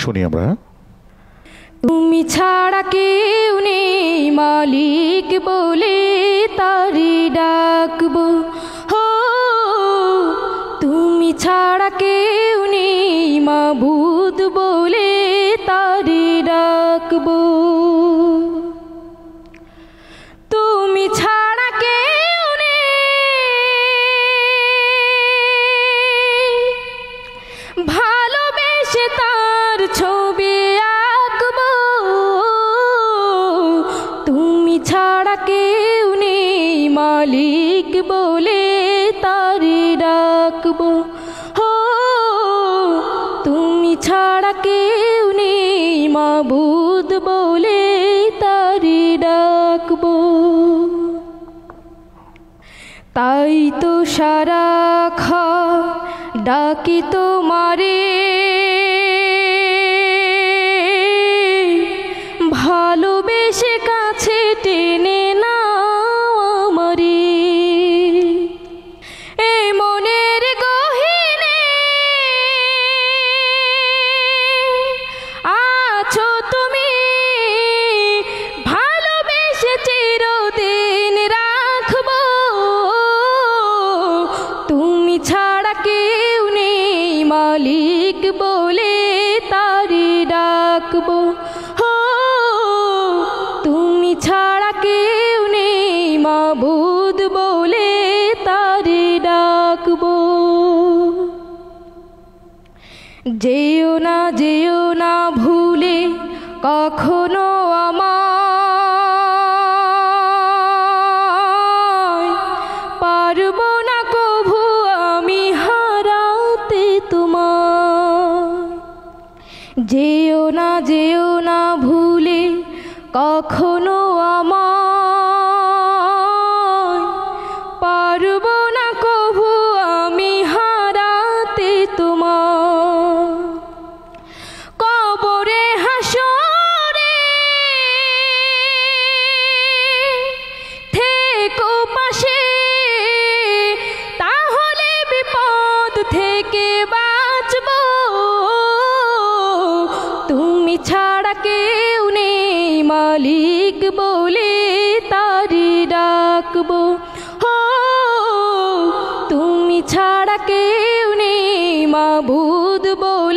শুনি আমরা। তুমি ছাড়া কেউ নেই মালিক বলে তারি ডাকবো, হো তুমি ছাড়া কেউ নেই মাবুদ বলে তারি ডাকবো। তুমি ছাড়া কেউ নেই ভালোবেসে তার ছবি আঁকবো, তুমি ছাড়া কেউ নেই মালিক বলে তারি ডাকবো, হো তুমি ছাড়া কেউ নেই মাবুদ বলে তারি ডাকবো। তাই তো সারাক্ষণ ডাকি তোমারে, ভালোবেসে কাছে টেনে নাও আমারে। এই মনের গহীনে আছো তুমি, ভালোবেসে চিরদিন রাখবো। তুমি ছাড়া কেউ নেই মালিক বলে তারি ডাকবো, হো তুমি ছাড়া কেউ নেই মাবুদ বলে তারি ডাকবো। যেও না ভুলে কখনো আমায়, পারবো না কভু আমি হারাতে তোমায়। যেও না ভুলে কখনো আমায়, পারবো না কভু আমি হারাতে তোমায়। কবরে হাসরে থেকো পাশে, তাহলে বিপদ থেকে বাঁচবো। তুমি ছাড়া কেউ নেই মালিক বলে তারি ডাকবো, হো তুমি ছাড়া কেউ নেই মাবুদ বলে